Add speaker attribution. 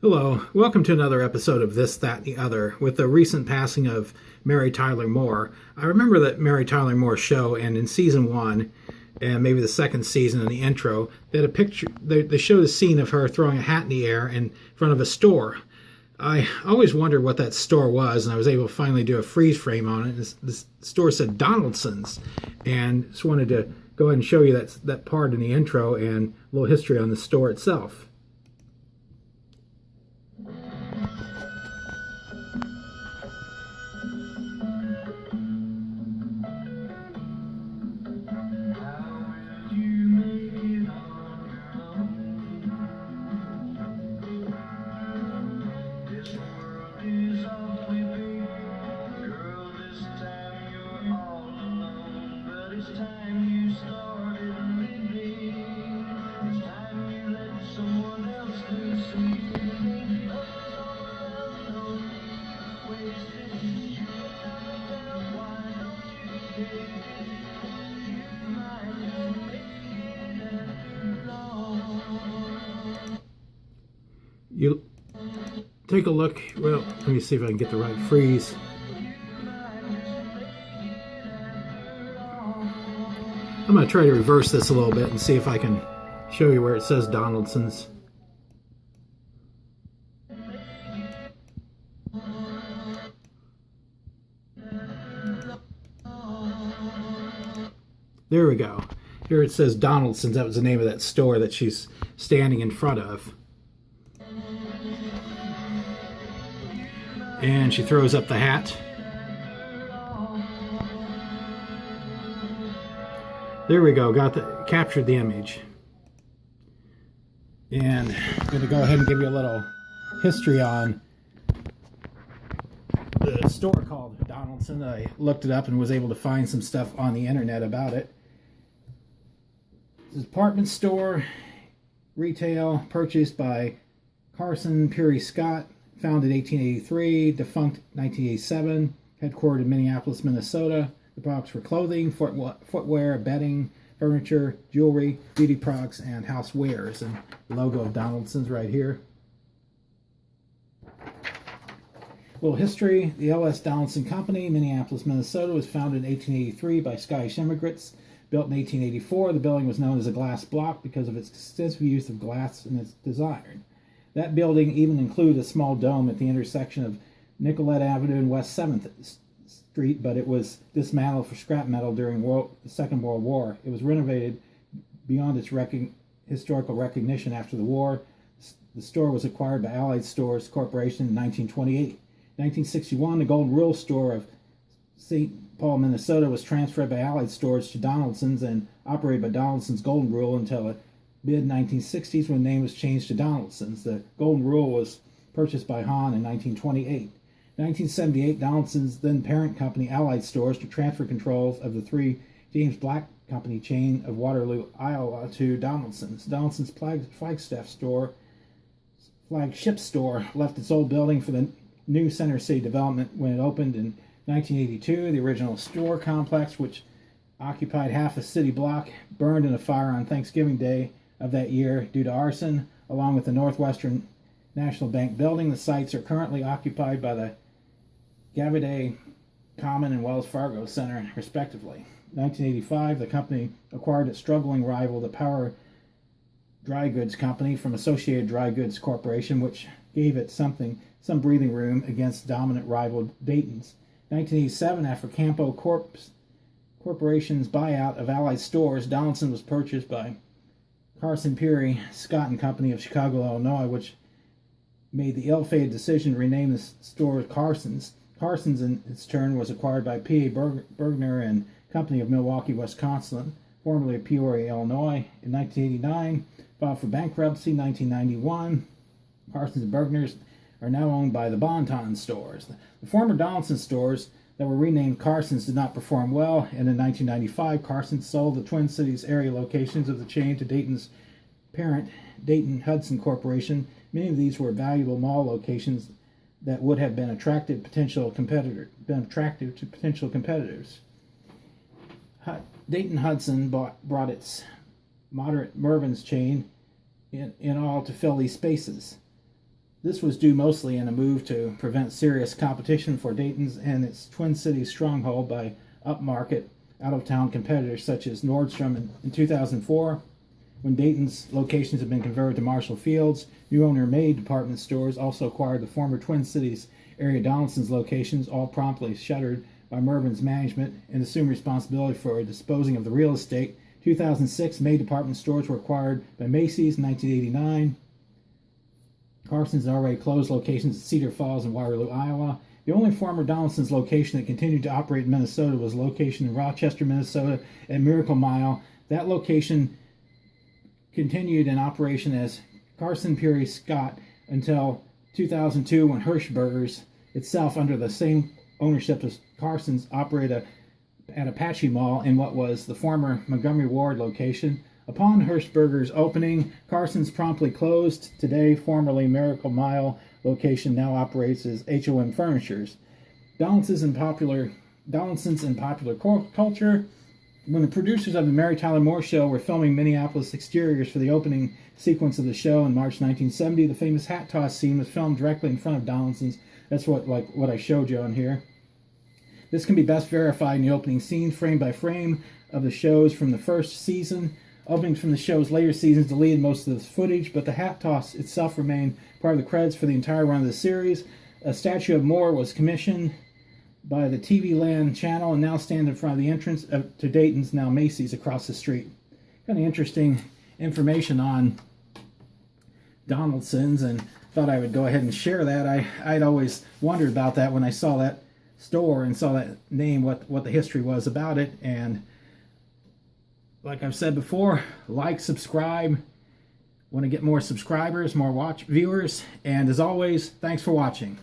Speaker 1: Hello, welcome to another episode of This, That, and the Other. With the recent passing of Mary Tyler Moore, I remember that Mary Tyler Moore show, and in season one, and maybe the second season in the intro, they had a picture. They showed a scene of her throwing a hat in the air in front of a store. I always wondered what that store was, and I was able to finally do a freeze frame on it. The store said Donaldson's, and just wanted to go ahead and show you that part in the intro and a little history on the store itself. You take a look. Well, let me see if I can get the right freeze. I'm going to try to reverse this a little bit and see if I can show you where it says Donaldson's. There we go. Here it says Donaldson's. That was the name of that store that she's standing in front of. And she throws up the hat. There we go, captured the image. And I'm going to go ahead and give you a little history on the store called Donaldson. I looked it up and was able to find some stuff on the internet about it. It's a department store, retail, purchased by Carson Peary Scott, founded 1883, defunct 1987, headquartered in Minneapolis, Minnesota. The products were clothing, footwear, bedding, furniture, jewelry, beauty products, and housewares. And the logo of Donaldson's right here. A little history. The L.S. Donaldson Company, Minneapolis, Minnesota, was founded in 1883 by Scottish immigrants. Built in 1884, the building was known as a glass block because of its extensive use of glass in its design. That building even included a small dome at the intersection of Nicollet Avenue and West 7th Street, but it was dismantled for scrap metal during the Second World War. It was renovated beyond its historical recognition after the war. The store was acquired by Allied Stores Corporation in 1928. In 1961, the Golden Rule store of St. Paul, Minnesota was transferred by Allied Stores to Donaldson's and operated by Donaldson's Golden Rule until the mid-1960s when the name was changed to Donaldson's. The Golden Rule was purchased by Hahn in 1928. In 1978, Donaldson's then parent company Allied Stores to transfer control of the three James Black Company chain of Waterloo, Iowa to Donaldson's. Donaldson's flagship store left its old building for the new Center City development when it opened in 1982. The original store complex, which occupied half a city block, burned in a fire on Thanksgiving Day of that year due to arson, along with the Northwestern National Bank building. The sites are currently occupied by the Gavaday Common and Wells Fargo Center, respectively. In 1985, the company acquired its struggling rival, the Power Dry Goods Company, from Associated Dry Goods Corporation, which gave it some breathing room against dominant rival Dayton's. 1987, after Campo Corporation's buyout of Allied Stores, Donaldson was purchased by Carson Peary Scott and Company of Chicago, Illinois, which made the ill-fated decision to rename the store Carson's. Carson's, in its turn, was acquired by P.A. Bergner and Company of Milwaukee, Wisconsin, formerly of Peoria, Illinois. In 1989, filed for bankruptcy. 1991, Carson's and Bergner's are now owned by the Bon-Ton stores. The former Donaldson stores that were renamed Carson's did not perform well, and in 1995, Carson's sold the Twin Cities area locations of the chain to Dayton's parent, Dayton Hudson Corporation. Many of these were valuable mall locations that would have been attractive to potential competitors. Dayton Hudson brought its moderate Mervyn's chain in all to fill these spaces. This was due mostly in a move to prevent serious competition for Dayton's and its Twin Cities stronghold by upmarket, out-of-town competitors such as Nordstrom in 2004. When Dayton's locations had been converted to Marshall Field's, new owner May department stores also acquired the former Twin Cities area Donaldson's locations, all promptly shuttered by Mervyn's management and assumed responsibility for disposing of the real estate. 2006, May department stores were acquired by Macy's in 1989. Carson's already closed locations at Cedar Falls and Waterloo, Iowa. The only former Donaldson's location that continued to operate in Minnesota was a location in Rochester, Minnesota at Miracle Mile. That location continued in operation as Carson Peary Scott until 2002, when Hirschberger's, itself under the same ownership as Carson's, operated at Apache Mall in what was the former Montgomery Ward location. Upon Hirschberger's opening, Carson's promptly closed. Today, formerly Miracle Mile location now operates as HOM Furnitures. Donaldson's in popular culture. When the producers of the Mary Tyler Moore Show were filming Minneapolis exteriors for the opening sequence of the show in March 1970, the famous hat toss scene was filmed directly in front of Donaldson's. That's what I showed you on here. This can be best verified in the opening scenes, frame by frame, of the shows from the first season. Openings from the show's later seasons deleted most of this footage, but the hat toss itself remained part of the credits for the entire run of the series. A statue of Moore was commissioned by the TV Land channel and now stands in front of the entrance to Dayton's, now Macy's, across the street. Kind of interesting information on Donaldson's, and thought I would go ahead and share that. I'd always wondered about that when I saw that store and saw that name, what the history was about it. And like I've said before, like, subscribe. Want to get more subscribers, more viewers. And as always, thanks for watching.